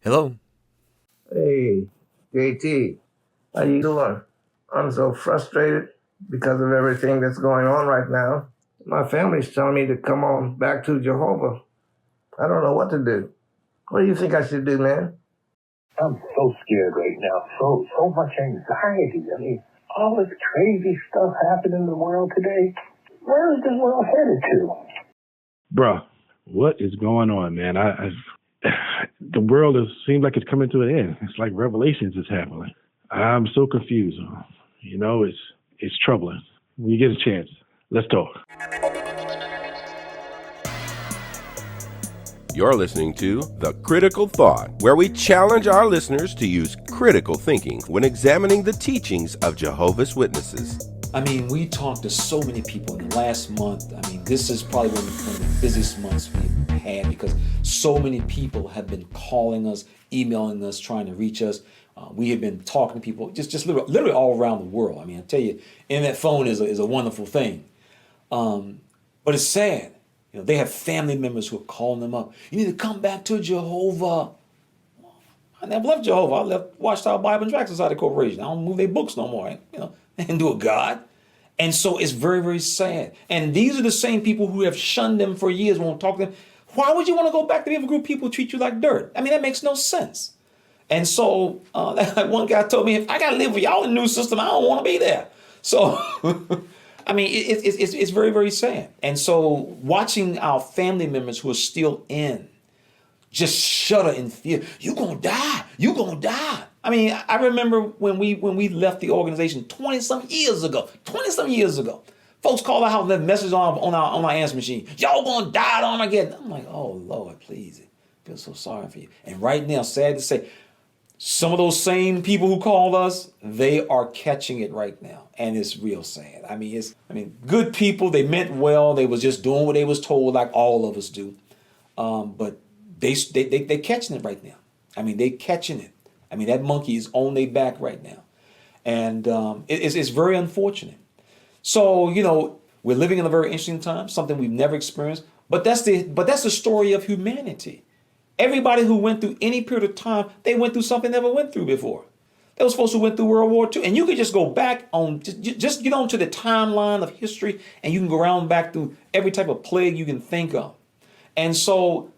Hello. Hey, JT, how you doing? I'm so frustrated because of everything that's going on right now. My family's telling me to come on back to Jehovah. I don't know what to do. What do you think I should do, man? I'm so scared right now. So much anxiety. I mean, all this crazy stuff happening in the world today. Where is this world headed to? Bruh, what is going on, man? The world seems like it's coming to an end. It's like Revelations is happening. I'm so confused. It's troubling. When you get a chance, let's talk. You're listening to The Critical Thought, where we challenge our listeners to use critical thinking when examining the teachings of Jehovah's Witnesses. I mean, we talked to so many people in the last month. I mean, this is probably one of the busiest months we've had because so many people have been calling us, emailing us, trying to reach us. We have been talking to people just literally all around the world. I mean, I tell you, internet phone is a wonderful thing. But it's sad. They have family members who are calling them up. You need to come back to Jehovah. I never left Jehovah. I left Watchtower Bible Tract Society Corporation. I don't move their books no more. And do a God. And so it's very, very sad. And these are the same people who have shunned them for years, won't talk to them. Why would you want to go back to the group of people who treat you like dirt? I mean, that makes no sense. And so one guy told me, if I got to live with y'all in the new system, I don't want to be there. So, I mean, it's very, very sad. And so watching our family members who are still in just shudder in fear. You're going to die. You're going to die. I mean, I remember when we left the organization 20-some years ago. Folks called our house and left messages on our answer machine. Y'all gonna die at Armageddon. I'm like, oh Lord, please. I feel so sorry for you. And right now, sad to say, some of those same people who called us, they are catching it right now. And it's real sad. I mean, good people, they meant well. They was just doing what they was told like all of us do. But they catching it right now. I mean, they catching it. I mean, that monkey is on their back right now. And it's very unfortunate. So, we're living in a very interesting time, something we've never experienced. But that's the story of humanity. Everybody who went through any period of time, they went through something they never went through before. There was folks who went through World War II. And you could just go back on, just get onto the timeline of history, and you can go around back through every type of plague you can think of. And so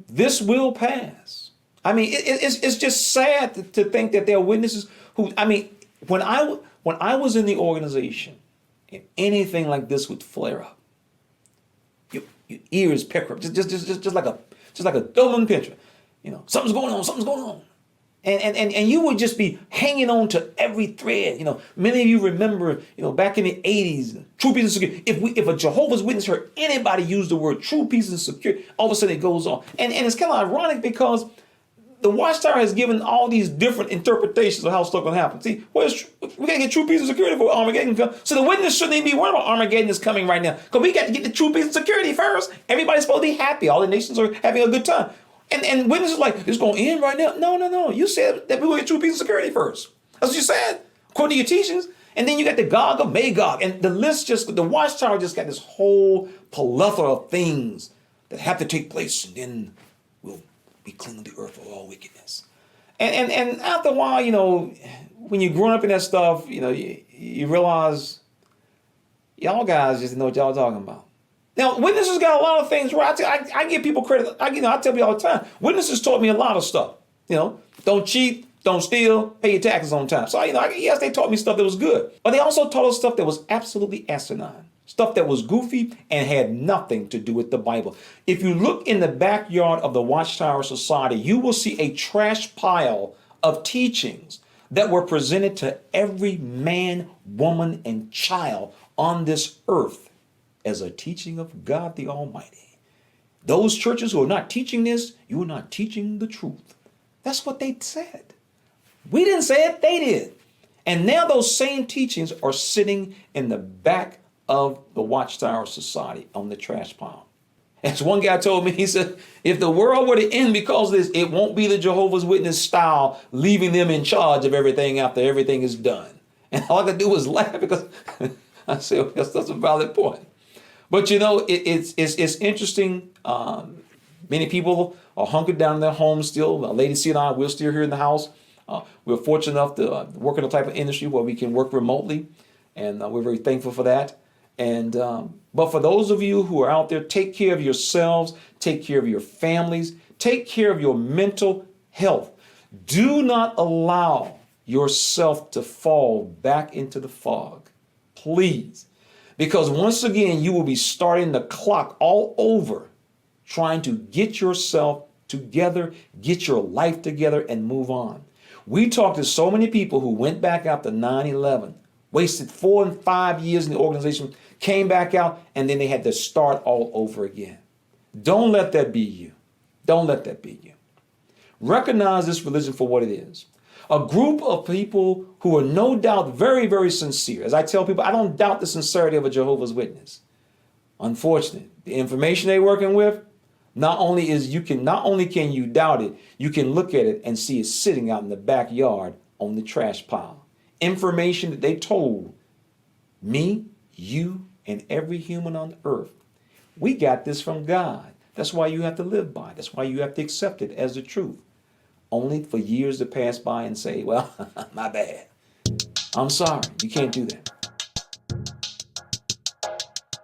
this will pass. I mean, it's just sad to think that there are witnesses who, I mean, when I was in the organization, if anything like this would flare up, your ears pick up, just like a Doberman picture. Something's going on. And you would just be hanging on to every thread. Many of you remember, back in the 80s, true peace and security. If a Jehovah's Witness heard anybody use the word true peace and security, all of a sudden it goes on. And it's kind of ironic because the Watchtower has given all these different interpretations of how stuff going to happen. See, we got to get true peace and security before Armageddon comes. So the witness shouldn't even be worried about Armageddon is coming right now. Because we got to get the true peace and security first. Everybody's supposed to be happy. All the nations are having a good time. And witnesses like, it's going to end right now. No. You said that we will get true peace and security first. That's what you said, according to your teachings. And then you got the Gog of Magog. And the Watchtower just got this whole plethora of things that have to take place. And then we'll be cleaning the earth of all wickedness. And after a while, when you're growing up in that stuff, you realize y'all guys just know what y'all talking about. Now, witnesses got a lot of things right. I give people credit. I tell people all the time, witnesses taught me a lot of stuff. Don't cheat, don't steal, pay your taxes on time. So, yes, they taught me stuff that was good. But they also taught us stuff that was absolutely asinine. Stuff that was goofy and had nothing to do with the Bible. If you look in the backyard of the Watchtower Society, you will see a trash pile of teachings that were presented to every man, woman, and child on this earth as a teaching of God the Almighty. Those churches who are not teaching this, you are not teaching the truth. That's what they said. We didn't say it, they did. And now those same teachings are sitting in the back of the Watchtower Society on the trash pile. As one guy told me, he said, if the world were to end because of this, it won't be the Jehovah's Witness style, leaving them in charge of everything after everything is done. And all I could do was laugh because I said, well, that's a valid point. But it's interesting Many people are hunkered down in their homes still. Lady C and I, we're still here in the house. We're fortunate enough to work in a type of industry where we can work remotely, and we're very thankful for that. And but for those of you who are out there, take care of yourselves, take care of your families, take care of your mental health. Do not allow yourself to fall back into the fog, please. Because once again, you will be starting the clock all over, trying to get yourself together, get your life together, and move on. We talked to so many people who went back after 9/11, wasted 4 and 5 years in the organization, came back out, and then they had to start all over again. Don't let that be you. Don't let that be you. Recognize this religion for what it is. A group of people who are no doubt very, very sincere. As I tell people, I don't doubt the sincerity of a Jehovah's Witness. Unfortunately, the information they're working with, not only can you doubt it, you can look at it and see it sitting out in the backyard on the trash pile. Information that they told me, you, and every human on earth. We got this from God. That's why you have to live by it. That's why you have to accept it as the truth. Only for years to pass by and say, well, my bad. I'm sorry. You can't do that.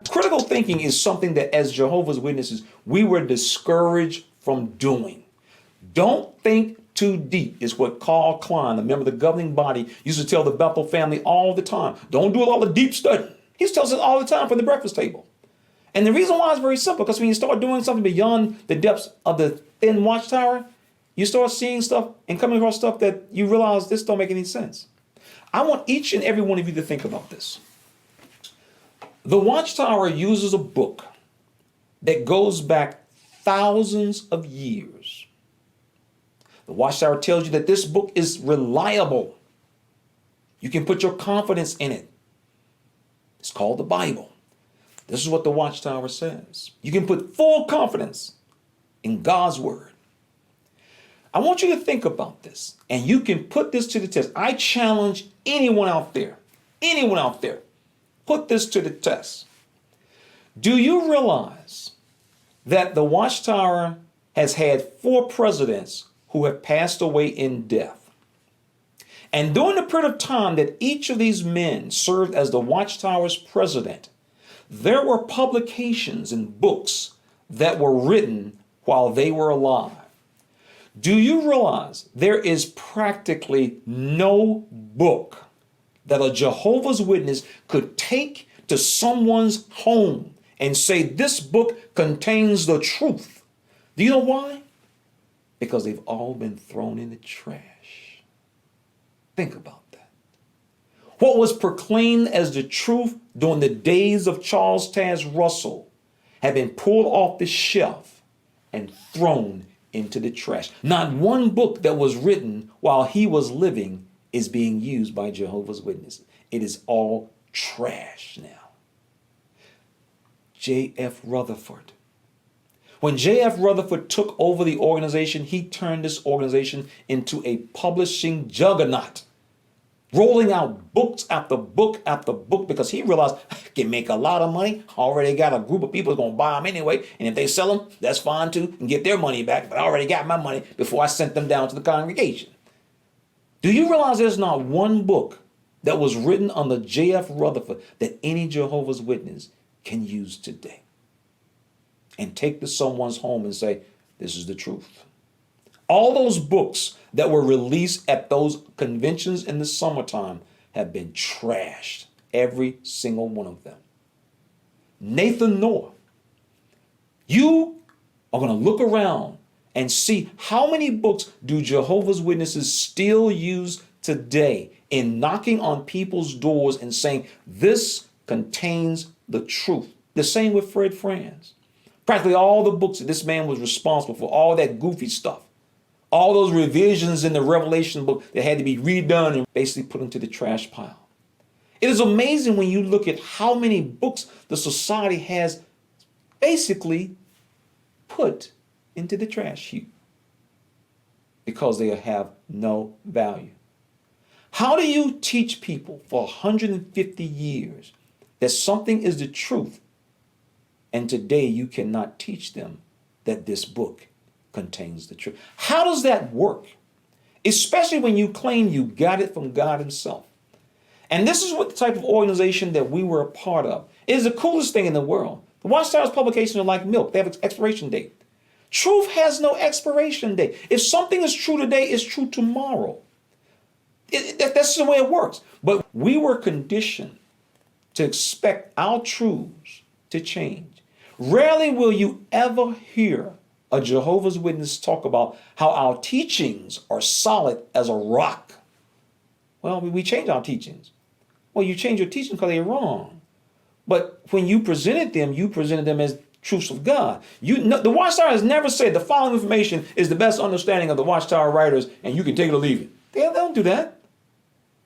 Critical thinking is something that as Jehovah's Witnesses, we were discouraged from doing. Don't think too deep is what Carl Klein, a member of the governing body, used to tell the Bethel family all the time. Don't do all the deep study. He tells us all the time from the breakfast table. And the reason why is very simple, because when you start doing something beyond the depths of the thin watchtower, you start seeing stuff and coming across stuff that you realize this don't make any sense. I want each and every one of you to think about this. The Watchtower uses a book that goes back thousands of years. The Watchtower tells you that this book is reliable. You can put your confidence in it. It's called the Bible. This is what the Watchtower says. You can put full confidence in God's word. I want you to think about this, and you can put this to the test. I challenge anyone out there, put this to the test. Do you realize that the Watchtower has had 4 presidents who have passed away in death? And during the period of time that each of these men served as the Watchtower's president, there were publications and books that were written while they were alive. Do you realize there is practically no book that a Jehovah's Witness could take to someone's home and say this book contains the truth? Do you know why? Because they've all been thrown in the trash. Think about that. What was proclaimed as the truth during the days of Charles Taze Russell had been pulled off the shelf and thrown into the trash. Not one book that was written while he was living is being used by Jehovah's Witnesses. It is all trash now. J.F. Rutherford. When J.F. Rutherford took over the organization, he turned this organization into a publishing juggernaut, rolling out books after book after book because he realized I can make a lot of money. I already got a group of people going to buy them anyway. And if they sell them, that's fine too, and get their money back. But I already got my money before I sent them down to the congregation. Do you realize there's not one book that was written under J.F. Rutherford that any Jehovah's Witness can use today and take to someone's home and say, this is the truth? All those books that were released at those conventions in the summertime have been trashed, every single one of them. Nathan Noah, you are going to look around and see how many books do Jehovah's Witnesses still use today in knocking on people's doors and saying, this contains the truth. The same with Fred Franz. Practically all the books that this man was responsible for, all that goofy stuff, all those revisions in the Revelation book that had to be redone and basically put into the trash pile. It is amazing when you look at how many books the society has basically put into the trash heap because they have no value. How do you teach people for 150 years that something is the truth, and today you cannot teach them that this book contains the truth. How does that work? Especially when you claim you got it from God himself. And this is what the type of organization that we were a part of. It is the coolest thing in the world. The Watchtower's publications are like milk. They have an expiration date. Truth has no expiration date. If something is true today, it's true tomorrow. That's the way it works. But we were conditioned to expect our truths to change. Rarely will you ever hear a Jehovah's Witness talk about how our teachings are solid as a rock. Well, we change our teachings. Well, you change your teachings because they're wrong. But when you presented them as truths of God. The Watchtower has never said the following information is the best understanding of the Watchtower writers and you can take it or leave it. They don't do that.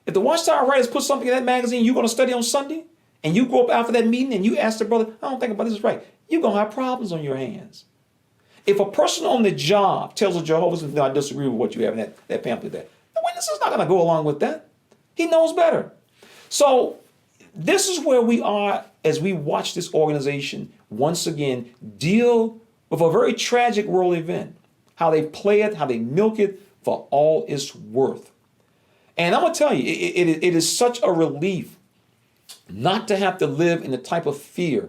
If the Watchtower writers put something in that magazine you're going to study on Sunday, and you go up after that meeting and you ask the brother, I don't think about this is right, you're going to have problems on your hands. If a person on the job tells a Jehovah's Witness, I disagree with what you have in that pamphlet there, the witness is not going to go along with that. He knows better. So this is where we are as we watch this organization once again deal with a very tragic world event, how they play it, how they milk it for all it's worth. And I'm going to tell you, it is such a relief not to have to live in the type of fear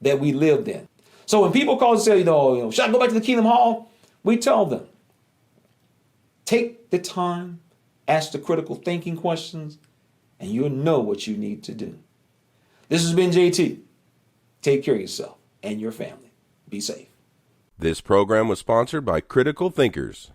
that we lived in. So when people call and say, should I go back to the Kingdom Hall? We tell them, take the time, ask the critical thinking questions, and you'll know what you need to do. This has been JT. Take care of yourself and your family. Be safe. This program was sponsored by Critical Thinkers.